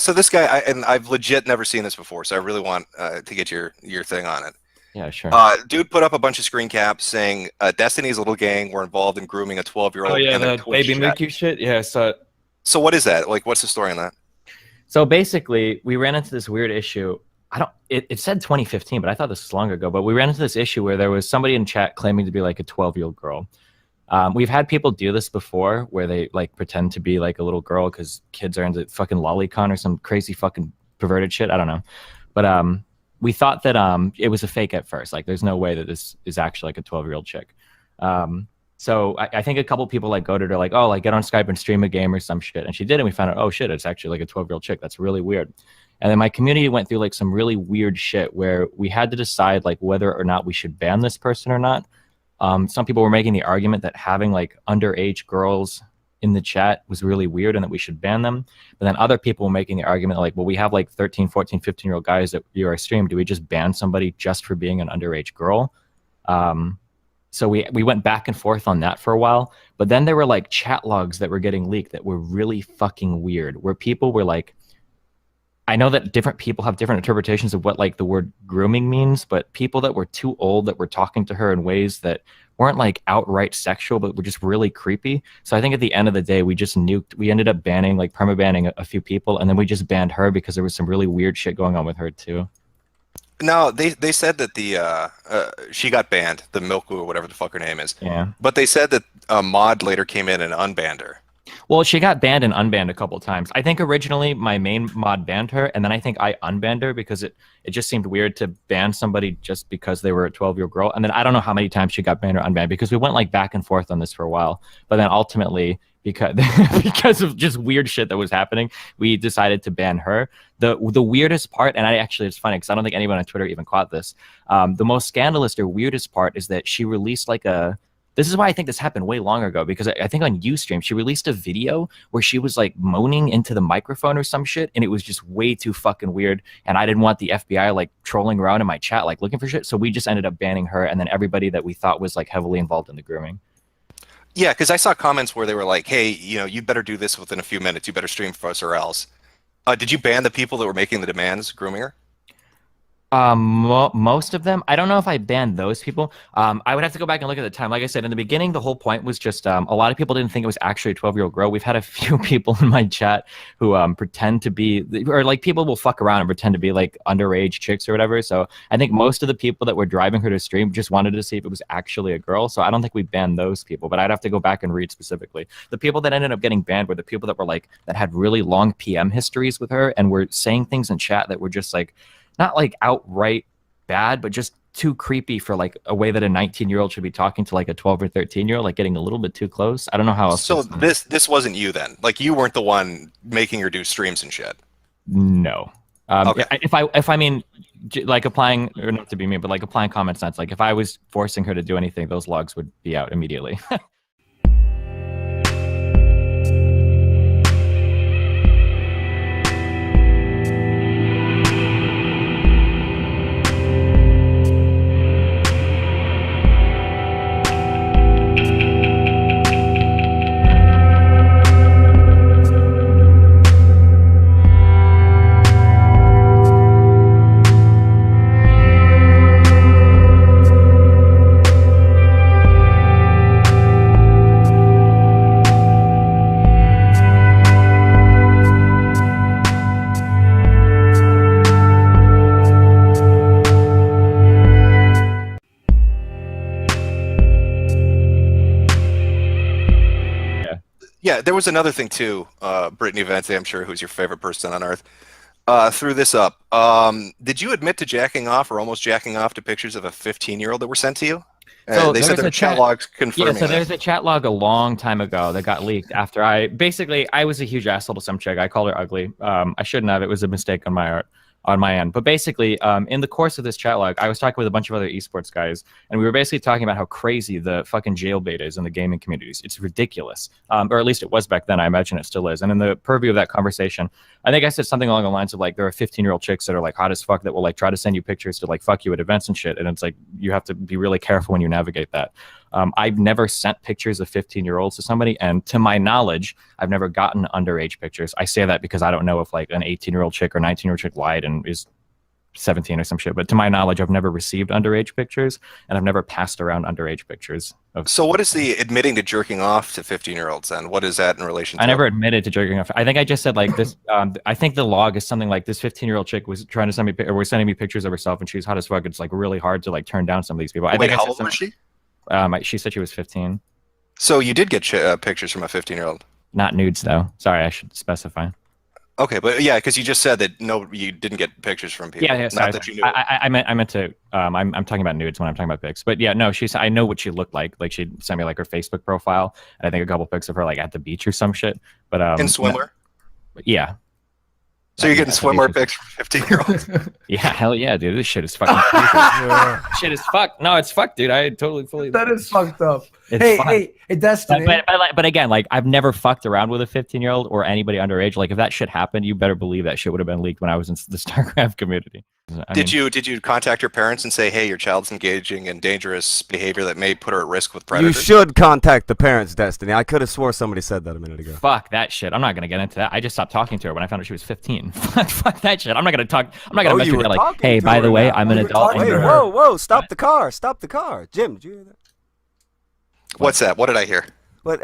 So this guy, and I've legit never seen this before, so I really want to get your thing on it. Yeah, sure. Dude put up a bunch of screen caps saying Destiny's little gang were involved in grooming a 12-year-old. Oh yeah, and their the Twitch baby chat. Mickey shit. Yeah, So what is that? Like, what's the story on that? so basically, we ran into this weird issue. I don't. It said 2015, but I thought this was long ago. But we ran into this issue where there was somebody in chat claiming to be like a 12-year-old girl. We've had people do this before, where they like pretend to be like a little girl because kids are into fucking lolicon or some crazy fucking perverted shit. I don't know, but we thought that it was a fake at first. Like, there's no way that this is actually like a 12-year-old chick. So I think a couple people like goaded her like, oh, like get on Skype and stream a game or some shit, and she did, and we found out, oh shit, it's actually like a 12-year-old chick. That's really weird. And then my community went through like some really weird shit where we had to decide like whether or not we should ban this person or not. Some people were making the argument that having like underage girls in the chat was really weird and that we should ban them. But then other people were making the argument like, well, we have like 13, 14, 15-year-old guys that view our stream. Do we just ban somebody just for being an underage girl? So we went back and forth on that for a while. But then there were like chat logs that were getting leaked that were really fucking weird, where people were like, I know that different people have different interpretations of what like the word grooming means, but people that were too old that were talking to her in ways that weren't like outright sexual, but were just really creepy. So I think at the end of the day, we just nuked. We ended up banning, like perma-banning a few people, and then we just banned her because there was some really weird shit going on with her too. No, they said that the she got banned, the Milku or whatever the fuck her name is. Yeah. But they said that a mod later came in and unbanned her. Well, she got banned and unbanned a couple times. I think originally my main mod banned her, and then I think I unbanned her because it just seemed weird to ban somebody just because they were a 12-year-old girl. And then I don't know how many times she got banned or unbanned because we went like back and forth on this for a while. But then ultimately, because of just weird shit that was happening, we decided to ban her. The weirdest part, and it's funny because I don't think anyone on Twitter even caught this. The most scandalous or weirdest part is that she released like this is why I think this happened way long ago, because I think on Ustream, she released a video where she was like moaning into the microphone or some shit, and it was just way too fucking weird. And I didn't want the FBI like trolling around in my chat, like looking for shit. So we just ended up banning her and then everybody that we thought was like heavily involved in the grooming. Yeah, because I saw comments where they were like, hey, you better do this within a few minutes. You better stream for us or else. Did you ban the people that were making the demands, grooming her? Most of them. I don't know if I banned those people. I would have to go back and look at the time. Like I said, in the beginning, the whole point was just a lot of people didn't think it was actually a 12-year-old girl. We've had a few people in my chat who pretend to be, or like people will fuck around and pretend to be like underage chicks or whatever. So I think most of the people that were driving her to stream just wanted to see if it was actually a girl. So I don't think we banned those people, but I'd have to go back and read specifically. The people that ended up getting banned were the people that were like, that had really long PM histories with her and were saying things in chat that were just like, not like outright bad, but just too creepy for like a way that a 19-year-old should be talking to like a 12 or 13-year-old, like getting a little bit too close. I don't know how else. So this wasn't you then? Like, you weren't the one making her do streams and shit? No. Okay. If I mean, like applying, or not to be mean, but like applying common sense, like if I was forcing her to do anything, those logs would be out immediately. Yeah, there was another thing too, Brittany Vance, I'm sure, who's your favorite person on earth, threw this up. Did you admit to jacking off or almost jacking off to pictures of a 15-year-old that were sent to you? So they said there were chat logs confirming. Yeah, so there's a chat log a long time ago that got leaked after I was a huge asshole to some chick. I called her ugly. I shouldn't have. It was a mistake on my end. But basically, in the course of this chat log, I was talking with a bunch of other esports guys, and we were basically talking about how crazy the fucking jailbait is in the gaming communities. It's ridiculous. Or at least it was back then. I imagine it still is. And in the purview of that conversation, I think I said something along the lines of like, there are 15-year-old chicks that are like hot as fuck that will like try to send you pictures to like fuck you at events and shit. And it's like, you have to be really careful when you navigate that. I've never sent pictures of 15-year-olds to somebody, and to my knowledge, I've never gotten underage pictures. I say that because I don't know if like an 18-year-old chick or 19-year-old chick lied and is 17 or some shit. But to my knowledge, I've never received underage pictures, and I've never passed around underage pictures. So what is the admitting to jerking off to 15-year-olds then? What is that in relation to? I never admitted to jerking off. I think I just said like this. I think the log is something like this 15-year-old chick was trying to send me, or was sending me pictures of herself, and she was hot as fuck. It's like really hard to like turn down some of these people. Wait, how old was she? She said she was 15. So you did get pictures from a 15-year-old? Not nudes though. Sorry, I should specify. Okay, but yeah, because you just said that no, you didn't get pictures from people. Yeah, sorry. Not that you knew. I meant to. I'm talking about nudes when I'm talking about pics. But yeah, no, I know what she looked like. Like she sent me like her Facebook profile, and I think a couple pics of her like at the beach or some shit. But in swimwear. Yeah. So you're getting swimwear pics from 15-year-olds? Yeah, hell yeah, dude. This shit is fucking crazy. Shit is fucked. No, it's fucked, dude. I totally fully. That is fucked up. It's hey, Destiny. But again, like I've never fucked around with a 15-year-old or anybody underage. Like if that shit happened, you better believe that shit would have been leaked when I was in the StarCraft community. Did you contact your parents and say, hey, your child's engaging in dangerous behavior that may put her at risk with predators? You should contact the parents, Destiny. I could have swore somebody said that a minute ago. Fuck that shit. I'm not gonna get into that. I just stopped talking to her when I found out she was 15. Fuck that shit. I'm not gonna talk. I'm not gonna mess with her like, hey, by the way, I'm an adult. Wait, whoa, stop the car. Stop the car. Jim, did you hear that? What's that? What did I hear? But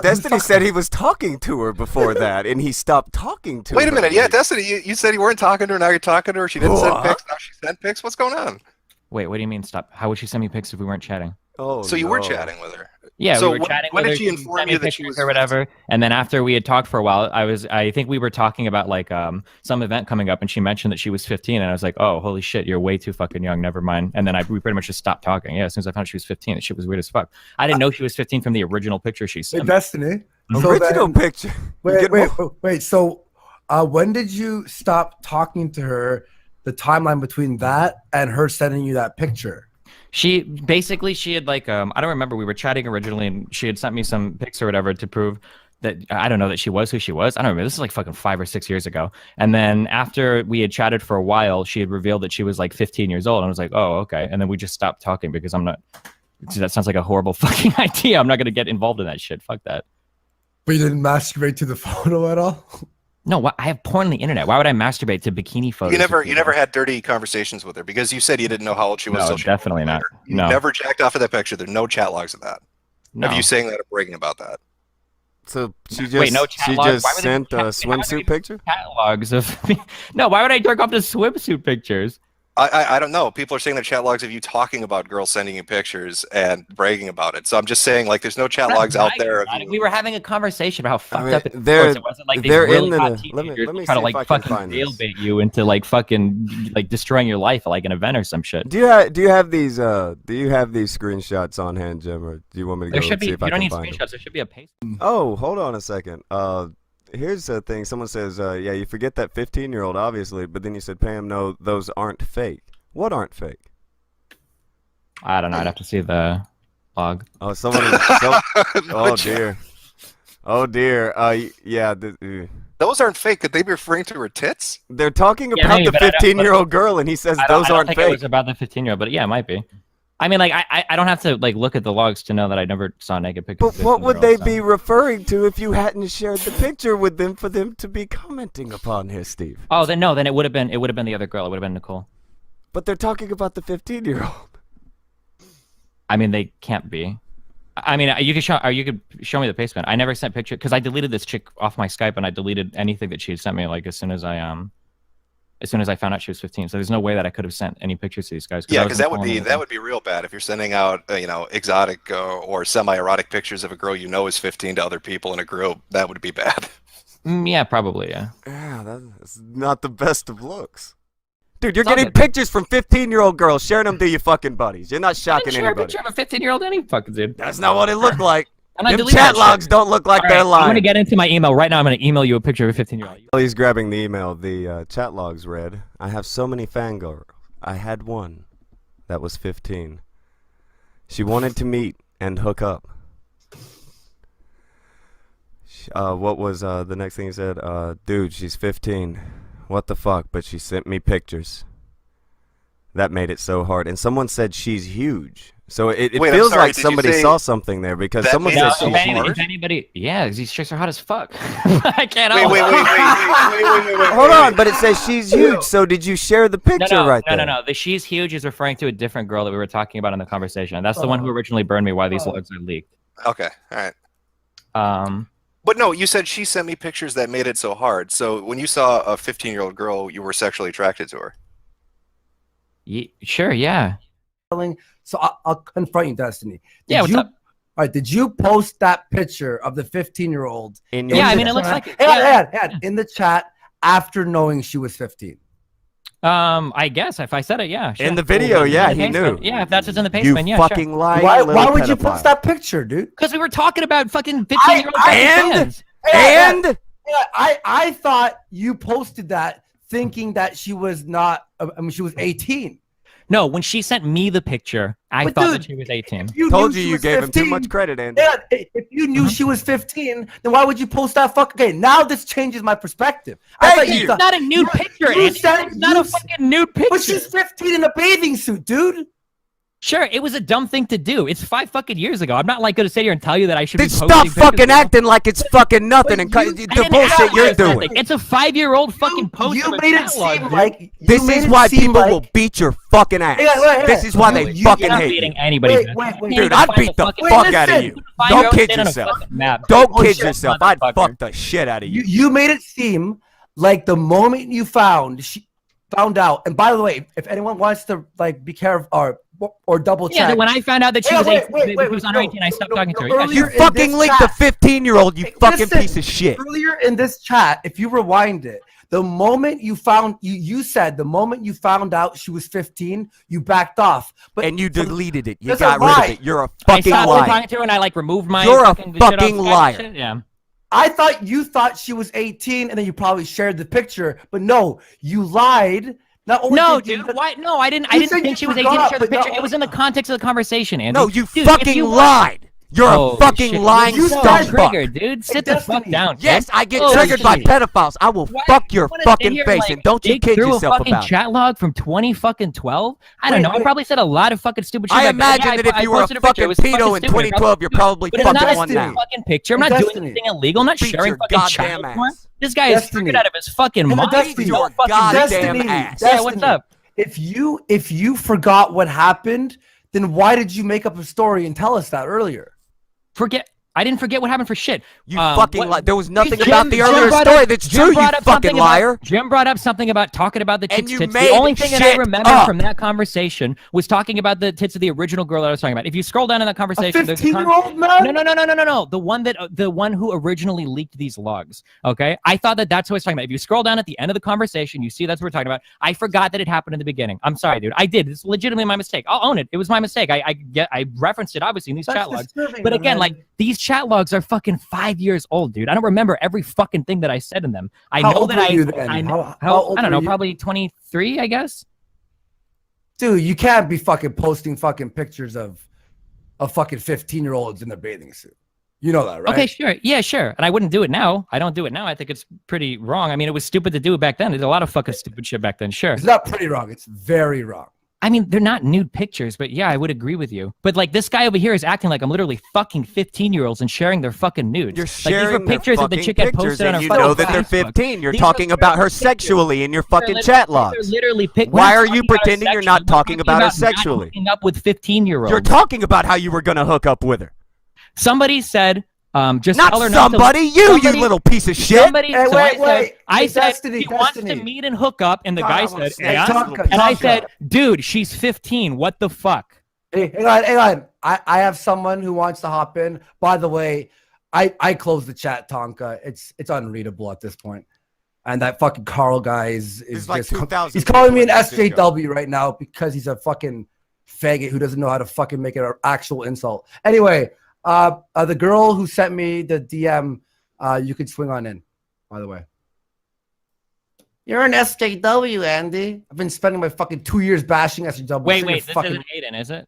Destiny said he was talking to her before that, and he stopped talking to her. Wait a minute. Yeah, Destiny, you said you weren't talking to her. Now you're talking to her. She didn't send pics. Now she sent pics. What's going on? Wait, what do you mean stop? How would she send me pics if we weren't chatting? Oh, so you were chatting with her? Yeah, so we were chatting when with did her. she inform you that she was or whatever? And then after we had talked for a while, I think we were talking about like some event coming up, and she mentioned that she was 15, and I was like, oh, holy shit, you're way too fucking young. Never mind. And then we pretty much just stopped talking. Yeah, as soon as I found out she was 15, that shit was weird as fuck. I didn't know she was 15 from the original picture she sent. Hey, Destiny. Original picture. Wait. So, when did you stop talking to her? The timeline between that and her sending you that picture. She had like I don't remember, we were chatting originally and she had sent me some pics or whatever to prove that I don't know that she was who she was. I don't remember. This is like fucking 5 or 6 years ago. And then after we had chatted for a while, she had revealed that she was like 15 years old. And I was like, oh, okay. And then we just stopped talking because that sounds like a horrible fucking idea. I'm not gonna get involved in that shit. Fuck that. But you didn't masturbate to the photo at all? No, I have porn on the internet. Why would I masturbate to bikini photos? You never had dirty conversations with her because you said you didn't know how old she was. No, definitely not. You No. never jacked off of that picture. There's no chat logs of that. No. Of you saying that or bragging about that. So she just Wait, no chat logs? Why would they sent a why would they swimsuit get picture? Catalogs of me. No, why would I jerk off to swimsuit pictures? I don't know. People are saying the chat logs of you talking about girls sending you pictures and bragging about it. So I'm just saying, like, there's no chat logs out there. We were having a conversation about how fucked up it was. It wasn't like they're really in the. hot Let me teenagers see trying to if like I can fucking find jail this. bait you into like fucking like destroying your life like an event or some shit. Do you have these screenshots on hand, Jim, or do you want me to There go should and see be. if You I don't can need find them? screenshots. There should be a paste. Oh, hold on a second. Here's the thing. Someone says, yeah, you forget that 15-year-old, obviously, but then you said, Pam, no, those aren't fake. What aren't fake? I don't know. I'd have to see the log. Oh, oh dear. Yeah. Those aren't fake. Could they be referring to her tits? They're talking Yeah, about maybe, the but I don't- 15-year-old girl, and he says those I don't aren't think it fake. was about the 15-year-old, but yeah, it might be. I mean, like, I don't have to like look at the logs to know that I never saw naked pictures. But of what would they 15-year-olds, be referring to if you hadn't shared the picture with them for them to be commenting upon here, Steve? Oh, then no, then it would have been the other girl. It would have been Nicole. But they're talking about the 15-year-old. I mean, they can't be. I mean, you could show me the paste, man. I never sent picture because I deleted this chick off my Skype and I deleted anything that she had sent me like as soon as I found out she was 15. So there's no way that I could have sent any pictures to these guys. Yeah, because that would be real bad if you're sending out exotic or semi-erotic pictures of a girl you know is 15 to other people in a group. That would be bad. Yeah, probably. Yeah. Yeah, that's not the best of looks. Dude, you're getting pictures from 15-year-old girls, sharing them to your fucking buddies. You're not shocking Share a anybody. picture of a 15-year-old any fucking dude. That's not what it looked like. And I Them deleted chat that logs shit. don't look like All they're right, I'm gonna lying. get into my email right now. I'm gonna email you a picture of a 15-year-old. While he's grabbing the email, the chat logs read, I have so many fangirls. I had one that was 15. She wanted to meet and hook up. What was the next thing he said? Dude, she's 15. What the fuck? But she sent me pictures. that made it so hard. And someone said she's huge. So it Wait, I'm feels sorry, like did you somebody say saw something there because that someone made said it No, so she's hard? if anybody, yeah, these chicks are hot as fuck. I can't Wait, help wait, it. wait. Hold on, but it says she's huge. So did you share the picture No. there? No. The she's huge is referring to a different girl that we were talking about in the conversation. That's the one who originally burned me why these logs are leaked. Okay, all right. Um, But no, you said she sent me pictures that made it so hard. So when you saw a 15-year-old girl, you were sexually attracted to her. sure, yeah. So I'll confront you, Destiny. Yeah, what's you, up? All right, did you post that picture of the 15-year-old? In Yeah, I your mean, it chat? looks like it. Hang on, in the chat after knowing she was 15. I guess if I said it, yeah. Sure. In the video, yeah, he Basement. knew. Yeah, if that's what's in the You basement, yeah, fucking lying Why little would you pedophile. post that picture, dude? Because we were talking about fucking 15-year-old fans. And I thought you posted that thinking that she was not. I mean, she was 18. No, when she sent me the picture, I But thought dude, that she was 18. You told knew you she you was gave him too 15. much credit, Andy. Yeah, if you knew she was 15, then why would you post that fuck? Okay, now this changes my perspective. I thought you. It's not a nude picture, you Andy. said- It's not you a fucking nude picture. But she's 15 in a bathing suit, dude. Sure, it was a dumb thing to do. It's 5 fucking years ago. I'm not like going to sit here and tell you that I should Then be stop posting fucking pictures. acting like it's fucking nothing and But you- the I didn't bullshit act you're like doing. nothing. It's a 5-year-old fucking post. You of a made it catalog, seem dude. like This you made is it why seem people like- will beat your fucking ass. Hang on, This is why they You- fucking You're not hate beating you. anybody's Wait, ass. wait, You wait. can't Dude, even I'd find beat the fucking- Wait, fuck out of listen. you. Put a Don't 5-year-old kid stand on a yourself. fucking map. Don't Oh, kid shit, yourself. I'd motherfucker. fuck the shit out of you. You made it seem like the moment you found out. And by the way, if anyone wants to like be careful or double check. Yeah, when I found out that she Hey, was wait, 18, wait, she wait, was no, under 18, I stopped talking to her. Yeah, earlier You in fucking this linked chat- the 15-year-old, you Hey, fucking listen, piece of shit. Earlier in this chat, if you rewind it, the moment you found you said the moment you found out she was 15, you backed off. But And you from- deleted it. You That's got a rid of lie. it. You're a I fucking stopped liar. talking to her and I like removed my You're a fucking shit off fucking Skype and liar. shit. Yeah. I thought you thought she was 18, and then you probably shared the picture. But no, you lied. Not only No, did you- dude. Why? No, I didn't. I You didn't said think you she was 18 to forgot, share the but no- picture. It was in the context of the conversation, Andy. No, you Dude, fucking if you lied. You're Oh, a fucking shit. lying You so said- scum fuck. triggered, dude. Sit the fuck Destiny. down. Kid. Yes, I get Oh, triggered by shit. pedophiles. I will Why fuck do your you wanna sit fucking here face, like, and don't you dig kid through yourself a fucking about it. chat log from 2012? I don't Wait, know. I wait. probably said a lot of fucking stupid shit. I back then. imagine Yeah, that if I you were a posted picture. fucking It was fucking pedo in stupid. 2012, you're probably But it's fucking not one a now. fucking picture. I'm not Destiny. doing anything illegal. I'm not Beat sharing your fucking goddamn child porn. ass. This guy is Destiny. triggered out of his fucking Yeah, mind. Destiny. No Your fucking goddamn Destiny. ass. Yeah, what's Destiny. up? If you forgot what happened, then why did you make up a story and tell us that earlier? I didn't forget what happened for shit. You fucking lied. There was nothing Jim- about the Jim earlier brought story up- that's Jim true, you brought up fucking something liar. about- Jim brought up something about talking about the And chicks' you tits. The made only thing that I shit remember up. from that conversation was talking about the tits of the original girl that I was talking about. If you scroll down in that A conversation, there's a 15-year-old man? No. The one who originally leaked these logs. Okay, I thought that that's what I was talking about. If you scroll down at the end of the conversation, you see that's what we're talking about. I forgot that it happened in the beginning. I'm sorry, dude. I did. It's legitimately my mistake. I'll own it. It was my mistake. I referenced it obviously in these That's chat logs. disturbing, But again, man. like these chat logs are fucking 5 years old, dude. I don't remember every fucking thing that I said in them. I How know old that were you then? I How old I don't were know, you? probably 23, I guess. Dude, you can't be fucking posting fucking pictures of fucking 15-year-olds in their bathing suit. You know that, right? Okay, sure. Yeah, sure. And I wouldn't do it now. I don't do it now. I think it's pretty wrong. I mean, it was stupid to do it back then. There's a lot of fucking stupid shit back then. Sure. It's not pretty wrong. It's very wrong. I mean, they're not nude pictures, but yeah, I would agree with you. But like this guy over here is acting like I'm literally fucking 15-year-olds and sharing their fucking nudes. You're like, sharing these were pictures their that the fucking chick had pictures, posted on and her you fucking know that they're Facebook. 15. You're These talking are about her pictures. sexually in your fucking They're chat literally- logs. they're literally Why are you pretending you're not talking about her sexually? Not hooking up with 15-year-olds. You're talking about how you were gonna hook up with her. Somebody said, just Not tell her somebody, not to, you somebody- little piece of shit. Somebody, Hey, so wait. I Hey, said Destiny, he wants to Destiny. meet and hook up, and the God, guy I wanna said, snap yeah. this little And I Tonka. said, dude, she's 15. What the fuck? Hey, hang on. I have someone who wants to hop in. By the way, I closed the chat, Tonka. It's unreadable at this point. And that fucking Carl guy is There's like just 2,000 he's calling me an people in this SJW right now because he's a fucking faggot who doesn't know how to fucking make it an actual insult. Anyway, the girl who sent me the DM, you could swing on in, by the way. You're an SJW, Andy. I've been spending my fucking 2 years bashing SJW. Wait, Sing a this fucking... isn't Aiden, is it?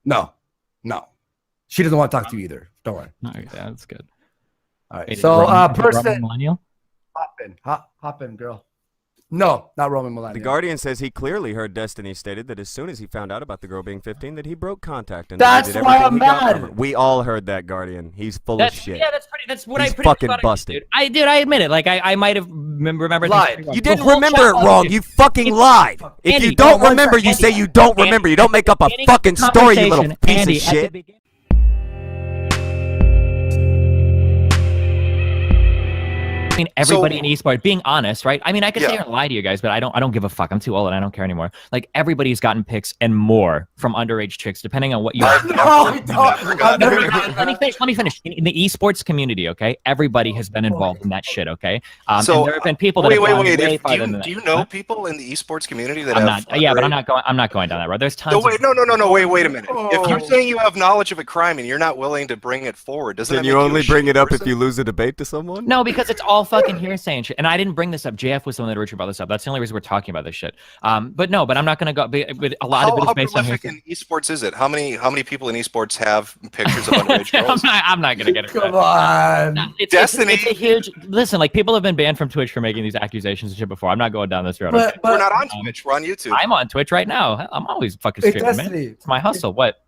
No. She doesn't want to talk to you either. Don't worry. No, yeah, that's good. All right. Aiden, So, Roman person, millennial. hop in, girl. No, not Roman Melania. The Guardian says he clearly heard Destiny stated that as soon as he found out about the girl being 15, that he broke contact and That's deleted why everything I'm he got mad. from her. We all heard that, Guardian. He's full of shit. Yeah, that's what He's I pretty much fucking thought busted. I did. I admit it. Like I might have remembered. Lied. You didn't remember it wrong. You fucking lied. If Andy, you don't no, remember, you Andy, say you don't remember. You don't make up a fucking story, you little piece of shit. Everybody in esports, being honest, right? I mean, I could say Yeah. and lie to you guys, but I don't give a fuck. I'm too old and I don't care anymore. Like everybody's gotten pics and more from underage chicks, depending on what you. No, I don't. I've never gotten Let me that. finish. Let me finish. In the esports community, okay, everybody has been involved in that shit, okay. So, and there have been people that Wait, have wait, gone wait. way If, farther than do you that. know Huh? people in the esports community that I'm have? not. Yeah, but I'm underage- not going down that road. There's tons. No, wait, no. Wait a minute. If you're Oh. saying you have knowledge of a crime and you're not willing to bring it forward, doesn't Then that you make only a bring shitty it up if person? you lose a debate to someone? No, because it's all fucking hearsay and shit. And I didn't bring this up. JF was the one that originally brought this up. That's the only reason we're talking about this shit. But I'm not gonna go. But a lot of it is How based on prolific hearsay. in esports is it? How many people in esports have pictures of underage girls? I'm not gonna get it. Come on. Destiny. It's a huge. Listen, like people have been banned from Twitch for making these accusations and shit before. I'm not going down this road. okay? But We're not on Twitch. We're on YouTube. I'm on Twitch right now. I'm always fucking Hey, streaming, man. Destiny. It's my hustle. What?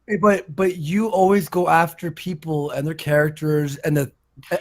But you always go after people and their characters and the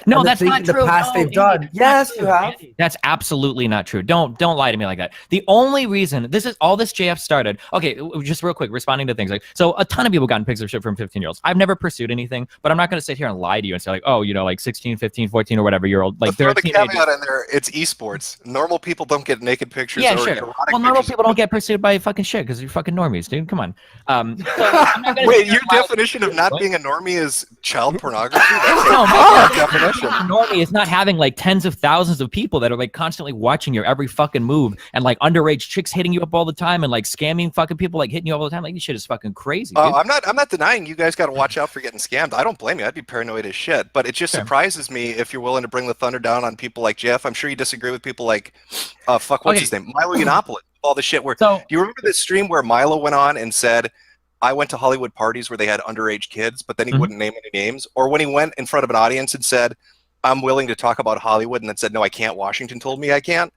No, and the that's things not in the true. past No, they've Andy, done. that's Yes, not you true, have. Andy. That's absolutely not true. Don't lie to me like that. The only reason this is all this JF started. Okay, just real quick, responding to things like so. A ton of people gotten pics of shit from 15-year-olds. I've never pursued anything, but I'm not going to sit here and lie to you and say like, oh, you know, like 16, 15, 14, or whatever year old. Like Throw they're the teenagers. caveat in there. It's esports. Normal people don't get naked pictures Yeah, or sure. erotic Well, normal pictures. people don't get pursued by fucking shit because you're fucking normies, dude. Come on. So I'm not gonna Wait, sit here your and lie to definition of you. not What? being a normie is child pornography? That's No, a my fucked definition. normie is not having like tens of thousands of people that are like constantly watching your every fucking move and like underage chicks hitting you up all the time and like scamming fucking people like hitting you all the time. Like this shit is fucking crazy, dude. I'm not denying you guys got to watch out for getting scammed. I don't blame you. I'd be paranoid as shit. But it just Sure. surprises me if you're willing to bring the thunder down on people like Jeff. I'm sure you disagree with people like, what's Okay. his name? Milo Yiannopoulos. All the shit where. So Do you remember this stream where Milo went on and said, I went to Hollywood parties where they had underage kids, but then he Mhm. wouldn't name any names? Or when he went in front of an audience and said, I'm willing to talk about Hollywood, and then said, no, I can't. Washington told me I can't.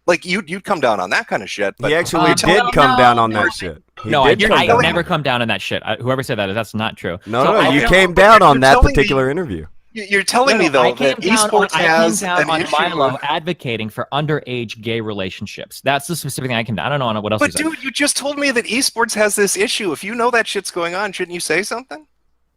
Like, you'd come down on that kind of shit. But He actually Um, did well, come no, down on no, that shit. He no, I did come I down never on it. come down on that shit. Whoever said that, that's not true. No, So no, I you know- came down on You're that telling me- particular interview. You're telling me, I though, came that down esports has I an came down issue. on Milo advocating for underage gay relationships. That's the specific thing I came down. I don't know what else. But you said. dude, you just told me that esports has this issue. If you know that shit's going on, shouldn't you say something?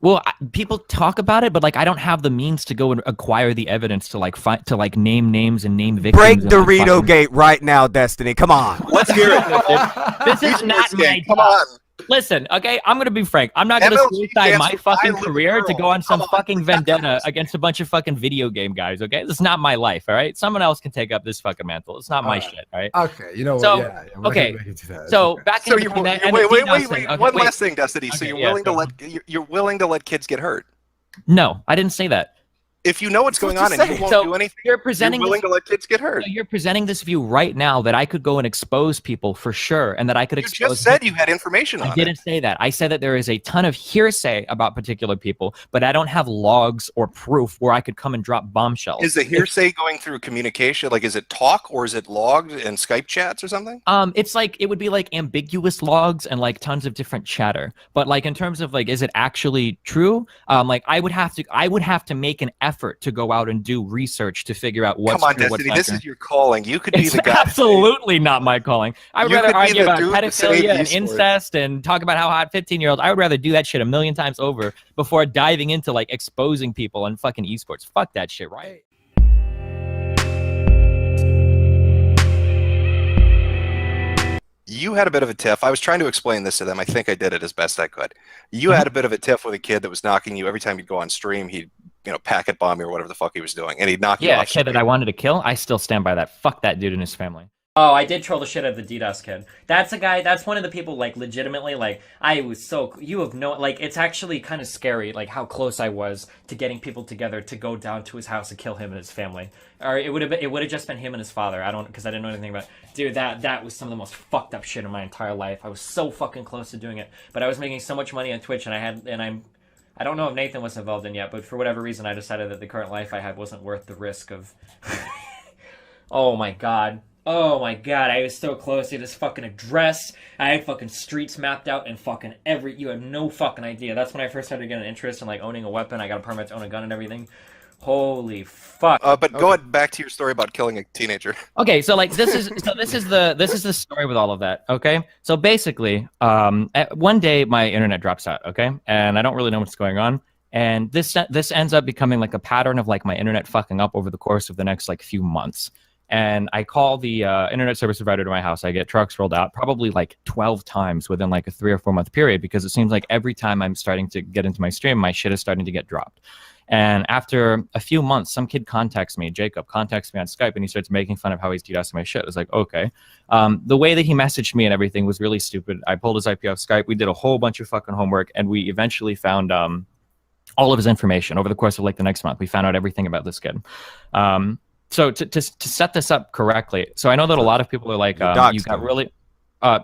Well, people talk about it, but like I don't have the means to go and acquire the evidence to like find to like name names and name victims. Break and, like, Dorito fucking- Gate right now, Destiny. Come on. Let's hear it. This is not my Come job. on. Listen, okay, I'm gonna be frank. I'm not gonna MLG suicide stands my for fucking I Live career to Girl. go on some Come on. fucking vendetta against a bunch of fucking video game guys. Okay, this is not my life. All right, someone else can take up this fucking mantle. It's not my Alright. shit. All right. Okay, you know what? So, yeah, we're okay, gonna make it to that. So Okay. back So in you between that, wait, and the wait, DDoS wait, thing. Okay, one wait. last thing, Destiny. So Okay, you're yeah, willing to go you're willing to let kids get hurt. No, I didn't say that. If you know what's going on what and you you say. won't So do anything, You're you're presenting. willing to let kids get hurt. You're presenting this view right now that I could go and expose people for sure, and that I could You expose. just said you had information on I it. didn't say that. I said that there is a ton of hearsay about particular people, but I don't have logs or proof where I could come and drop bombshells. Is the hearsay going through communication? Like, is it talk or is it logged in Skype chats or something? It's like it would be like ambiguous logs and like tons of different chatter. But like in terms of like, is it actually true? Like I would have to make an effort to go out and do research to figure out what's Come on, true, what's Destiny. not This true. is your calling. You could be It's the guy. absolutely not my calling. I would You rather could be argue the about dude to save pedophilia and esports. incest and talk about how hot 15-year-olds. I would rather do that shit a million times over before diving into like exposing people on fucking esports. Fuck that shit, right? You had a bit of a tiff. I was trying to explain this to them. I think I did it as best I could. You had a bit of a tiff with a kid that was knocking you every time you'd go on stream. He'd, packet bomb you or whatever the fuck he was doing, and he'd knock you Yeah, a off. kid that I wanted to kill. I still stand by that. Fuck that dude and his family. Oh, I did troll the shit out of the DDoS kid. That's a guy, that's one of the people, like, legitimately, like, you have no, like, it's actually kind of scary, like, how close I was to getting people together to go down to his house and kill him and his family. Or it would have just been him and his father. Because I didn't know anything about it. Dude, that was some of the most fucked up shit in my entire life. I was so fucking close to doing it. But I was making so much money on Twitch, and I don't know if Nathan was involved in yet, but for whatever reason, I decided that the current life I had wasn't worth the risk of... Oh my god. Oh my god, I was so close to this fucking address. I had fucking streets mapped out and fucking you have no fucking idea. That's when I first started getting an interest in like owning a weapon. I got a permit to own a gun and everything. Holy fuck. But go ahead back to your story about killing a teenager. Okay, so like this is the story with all of that. Okay, so basically, one day my internet drops out. Okay, and I don't really know what's going on. And this ends up becoming like a pattern of like my internet fucking up over the course of the next like few months. And I call the internet service provider to my house. I get trucks rolled out probably like 12 times within like a 3 or 4 month period, because it seems like every time I'm starting to get into my stream, my shit is starting to get dropped. And after a few months, some kid contacts me, Jacob contacts me on Skype, and he starts making fun of how he's DDoSing my shit. I was like, okay. The way that he messaged me and everything was really stupid. I pulled his IP off Skype. We did a whole bunch of fucking homework, and we eventually found all of his information over the course of like the next month. We found out everything about this kid. So to set this up correctly, so I know that a lot of people are like, you got really,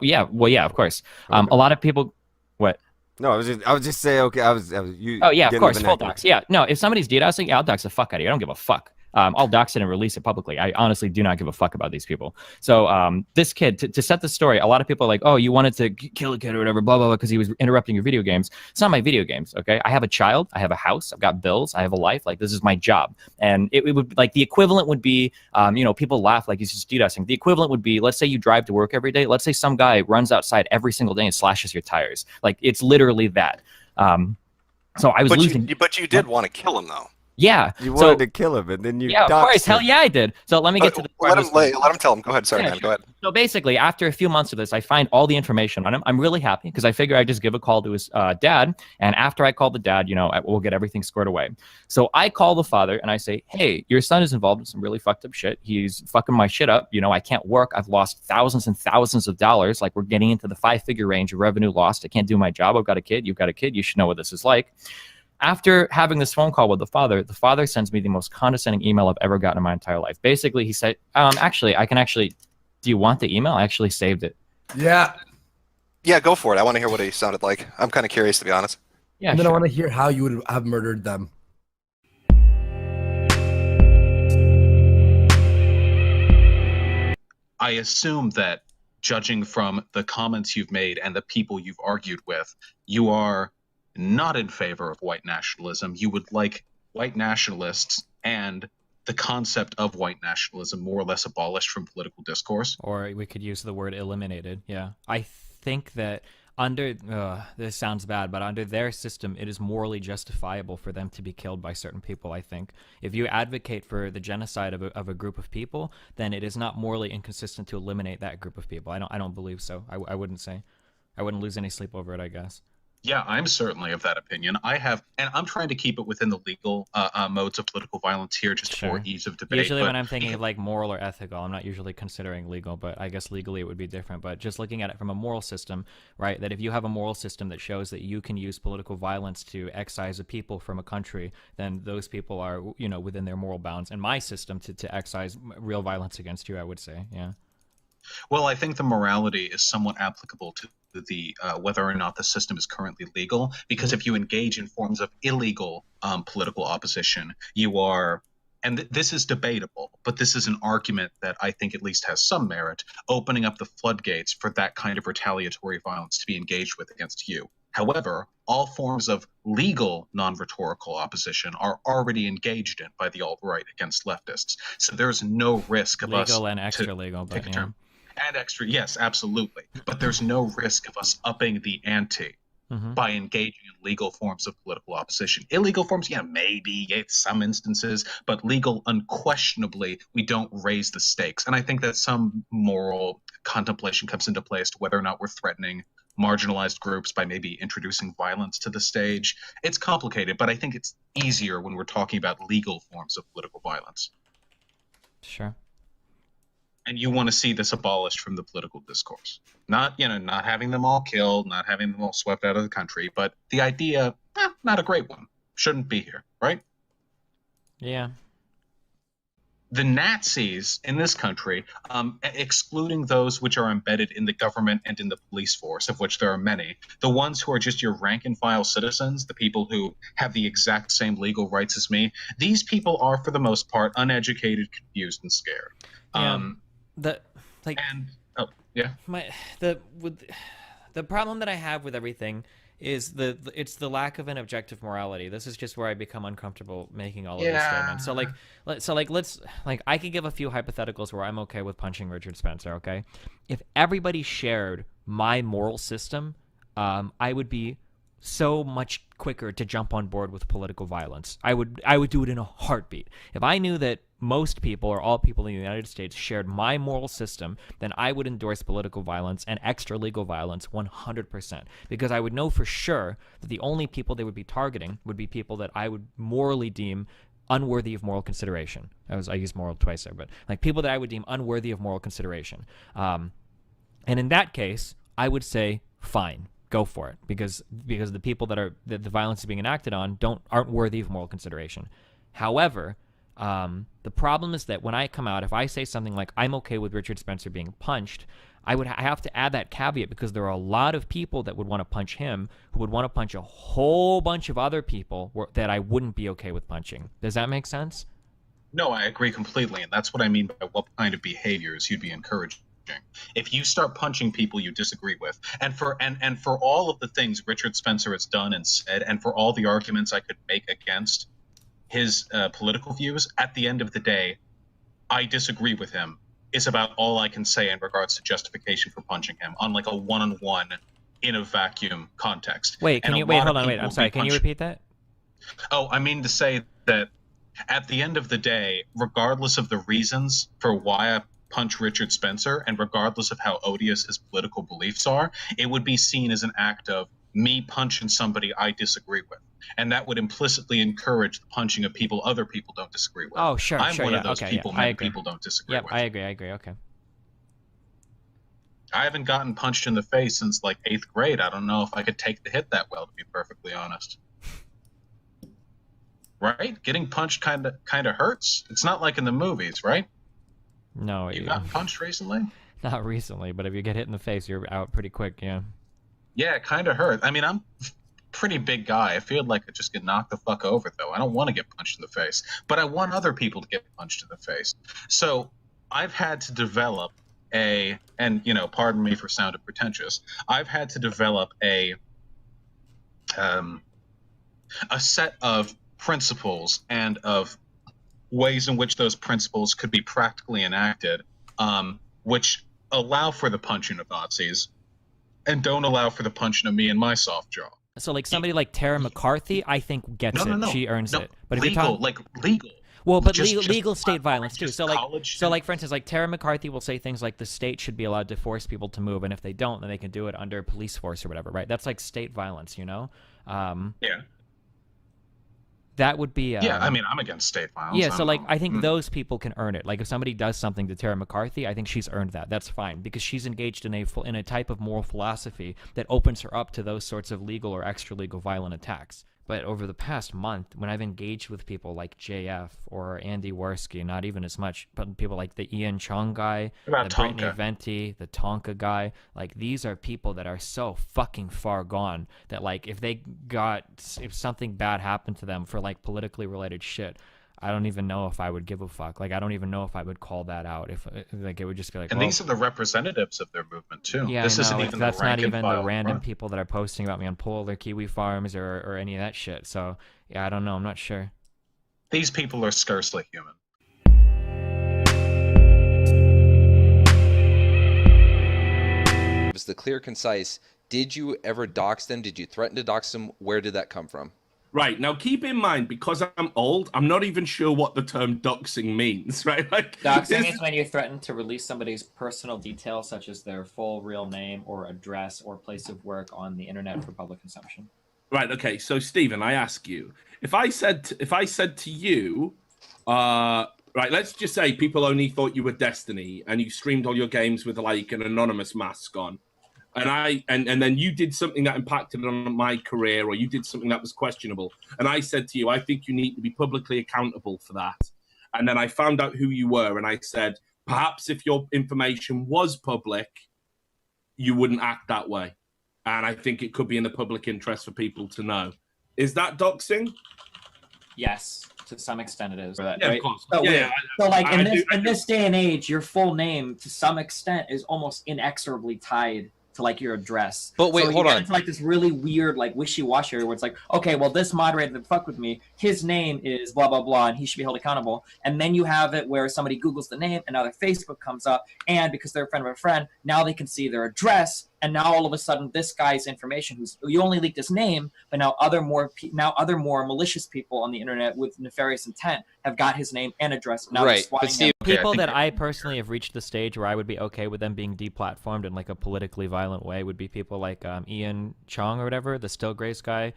yeah, well, yeah, of course. Okay. A lot of people, what? No, I was just saying. Okay, I was you. Oh yeah, of getting course, the full vernacular. docs. Yeah, no, if somebody's DDoSing, yeah, I'll dox the fuck out of you. I don't give a fuck. I'll dox it and release it publicly. I honestly do not give a fuck about these people. So this kid, to set the story, a lot of people are like, oh, you wanted to kill a kid or whatever, blah, blah, blah, because he was interrupting your video games. It's not my video games, okay? I have a child. I have a house. I've got bills. I have a life. Like, this is my job. And it would, like, the equivalent would be, people laugh like he's just DDoSing. The equivalent would be, let's say you drive to work every day. Let's say some guy runs outside every single day and slashes your tires. Like, it's literally that. So I was losing. But you did want to kill him, though. Yeah. You wanted to kill him, and then you. Yeah, of course. Hell yeah, I did. So let me get to the. Let him tell him. Go ahead. Sorry, Yeah, man. Go ahead. So basically, after a few months of this, I find all the information on him. I'm really happy because I figure I just give a call to his dad, and after I call the dad, we'll get everything squared away. So I call the father and I say, "Hey, your son is involved in some really fucked up shit. He's fucking my shit up. I can't work. I've lost thousands and thousands of dollars. Like, we're getting into the 5-figure range of revenue lost. I can't do my job. I've got a kid. You've got a kid. You should know what this is like." After having this phone call with the father sends me the most condescending email I've ever gotten in my entire life. Basically, he said, actually, do you want the email? I actually saved it. Yeah. Yeah, go for it. I want to hear what he sounded like. I'm kind of curious, to be honest. Yeah, And then sure. I want to hear how you would have murdered them. I assume that, judging from the comments you've made and the people you've argued with, you are not in favor of white nationalism. You would like white nationalists and the concept of white nationalism more or less abolished from political discourse. Or we could use the word eliminated. Yeah. I think that under, this sounds bad, but under their system, it is morally justifiable for them to be killed by certain people, I think. If you advocate for the genocide of a group of people, then it is not morally inconsistent to eliminate that group of people. I don't believe so. I wouldn't say. I wouldn't lose any sleep over it, I guess. Yeah, I'm certainly of that opinion. And I'm trying to keep it within the legal modes of political violence here, just for ease of debate. Usually when I'm thinking of like moral or ethical, I'm not usually considering legal, but I guess legally it would be different. But just looking at it from a moral system, right, that if you have a moral system that shows that you can use political violence to excise a people from a country, then those people are, within their moral bounds. And my system to excise real violence against you, I would say, yeah. Well, I think the morality is somewhat applicable to the whether or not the system is currently legal, because if you engage in forms of illegal political opposition, you are, and this is debatable, but this is an argument that I think at least has some merit, opening up the floodgates for that kind of retaliatory violence to be engaged with against you. However, all forms of legal non-rhetorical opposition are already engaged in by the alt-right against leftists. So there's no risk of us Legal and extra legal, but yeah. And extra, yes, absolutely. But there's no risk of us upping the ante by engaging in legal forms of political opposition. Illegal forms, yeah, maybe in some instances, but legal, unquestionably, we don't raise the stakes. And I think that some moral contemplation comes into play as to whether or not we're threatening marginalized groups by maybe introducing violence to the stage. It's complicated, but I think it's easier when we're talking about legal forms of political violence. Sure. And you want to see this abolished from the political discourse. Not having them all killed, not having them all swept out of the country, but the idea, not a great one. Shouldn't be here, right? Yeah. The Nazis in this country, excluding those which are embedded in the government and in the police force, of which there are many, the ones who are just your rank and file citizens, the people who have the exact same legal rights as me, these people are, for the most part, uneducated, confused, and scared. Yeah. like And oh yeah, the problem that I have with everything is it's the lack of an objective morality. This is just where I become uncomfortable making all of these statements. Let's I could give a few hypotheticals where I'm okay with punching Richard Spencer. Okay, if everybody shared my moral system, I would be so much quicker to jump on board with political violence. I would do it in a heartbeat. If I knew that most people or all people in the United States shared my moral system, then I would endorse political violence and extra legal violence 100%, because I would know for sure that the only people they would be targeting would be people that I would morally deem unworthy of moral consideration. I used moral twice there, but like people that I would deem unworthy of moral consideration. And in that case, I would say fine, go for it, because the people that the violence is being enacted on aren't worthy of moral consideration. However, the problem is that when I come out, if I say something like I'm okay with Richard Spencer being punched, I have to add that caveat, because there are a lot of people that would want to punch him who would want to punch a whole bunch of other people that I wouldn't be okay with punching. Does that make sense? no, I agree completely, and that's what I mean by what kind of behaviors you'd be encouraging. If you start punching people you disagree with, and for all of the things Richard Spencer has done and said, and for all the arguments I could make against his political views, at the end of the day, I disagree with him. Is about all I can say in regards to justification for punching him on like a one-on-one in a vacuum context. Wait, hold on, I'm sorry. Can you repeat that? Oh, I mean to say that at the end of the day, regardless of the reasons for why I punch Richard Spencer, and regardless of how odious his political beliefs are, it would be seen as an act of me punching somebody I disagree with. And that would implicitly encourage the punching of people other people don't disagree with. Oh, sure, I'm one of those okay, people many people don't disagree with. I agree, okay. I haven't gotten punched in the face since like 8th grade. I don't know if I could take the hit that well, to be perfectly honest. Right? Getting punched kind of hurts. It's not like in the movies, right? No, You've gotten punched recently? Not recently, but if you get hit in the face, you're out pretty quick, yeah. Yeah, it kind of hurt. I mean, I'm a pretty big guy. I feel like I just get knocked the fuck over, though. I don't want to get punched in the face, but I want other people to get punched in the face. So I've had to develop and pardon me for sounding pretentious, I've had to develop a set of principles and of ways in which those principles could be practically enacted, which allow for the punching of Nazis and don't allow for the punching of me and my soft jaw. So like somebody like Tara McCarthy, I think gets it. No. She earns it. But legal, if you're talking legal. Well, but Just legal state violence too. So college for instance, like Tara McCarthy will say things like the state should be allowed to force people to move, and if they don't, then they can do it under police force or whatever, right? That's like state violence, you know? Yeah. That would be. Yeah, I mean, I'm against state violence. Yeah, so like I think those people can earn it. Like if somebody does something to Tara McCarthy, I think she's earned that. That's fine because she's engaged in a type of moral philosophy that opens her up to those sorts of legal or extra legal violent attacks. But over the past month, when I've engaged with people like JF or Andy Worski, not even as much, but people like the Ian Chung guy, the Brittany Venti, the Tonka guy, like these are people that are so fucking far gone that like if something bad happened to them for like politically related shit, I don't even know if I would give a fuck. Like I don't even know if I would call that out. If like it would just be like. And these are the representatives of their movement too. Yeah, this isn't even that's not even the random front. people that are posting about me on Polar Kiwi Farms or any of that shit. So yeah, I don't know. I'm not sure. These people are scarcely human. It was the clear, concise. Did you ever dox them? Did you threaten to dox them? Where did that come from? Right, now keep in mind, because I'm old, I'm not even sure what the term doxing means, right? Like, Doxing is when you threaten to release somebody's personal details, such as their full real name or address or place of work on the internet for public consumption. Right, okay, so Stephen, I ask you, if I said to you, right, let's just say people only thought you were Destiny and you streamed all your games with like an anonymous mask on, and then you did something that impacted on my career, or you did something that was questionable, and I said to you, I think you need to be publicly accountable for that. And then I found out who you were, and I said, perhaps if your information was public, you wouldn't act that way. And I think it could be in the public interest for people to know. Is that doxing? Yes. To some extent, it is. Right? Yeah, of course. So, Yeah, so like I do- in this day and age, your full name to some extent is almost inexorably tied to like your address. But wait, so hold you get on. into like this really weird, like wishy-washy area where it's like, okay, well, this moderator that fucked with me, his name is blah blah blah, and he should be held accountable. And then you have it where somebody Googles the name, and now their Facebook comes up, and because they're a friend of a friend, now they can see their address, and now all of a sudden, this guy's information, you only leaked his name, but now other more malicious people on the internet with nefarious intent have got his name and address. Now Right, but Steve, People that I personally have reached the stage where I would be okay with them being deplatformed in like a politically violent way would be people like Ian Chong or whatever, the Still Grace guy,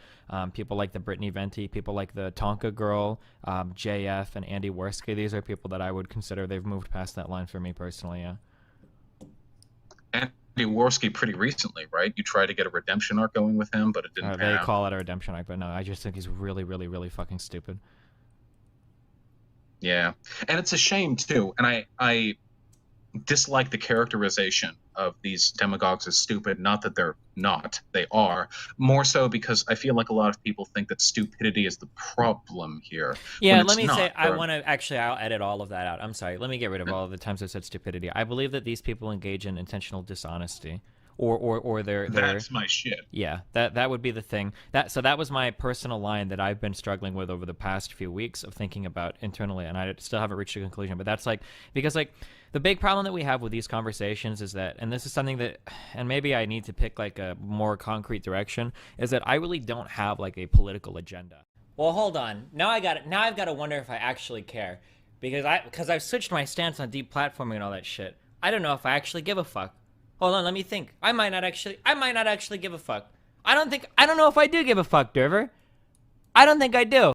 people like the Brittany Venti, people like the Tonka girl, JF and Andy Worski. These are people that I would consider they've moved past that line for me personally, yeah. Andy Worski pretty recently, right? You tried to get a redemption arc going with him, but it didn't They pan out. call it a redemption arc, but no, I just think he's really, really, really fucking stupid. Yeah, and it's a shame too. And I dislike the characterization of these demagogues as stupid. Not that they're not; they are. More so because I feel like a lot of people think that stupidity is the problem here. Yeah, when let it's me not. say, I want to actually, I'll edit all of that out. I'm sorry. Let me get rid of all of the times I said stupidity. I believe that these people engage in intentional dishonesty. Or they're That's my shit. Yeah, that would be the thing. So that was my personal line that I've been struggling with over the past few weeks of thinking about internally, and I still haven't reached a conclusion. But that's like, because like the big problem that we have with these conversations is that, and this is something that, and maybe I need to pick like a more concrete direction, is that I really don't have like a political agenda. Well, hold on. Now I've got to wonder if I actually care, because I've switched my stance on deplatforming and all that shit. I don't know if I actually give a fuck. Hold on, let me think. I might not actually give a fuck. I don't know if I do give a fuck, Derver. I don't think I do.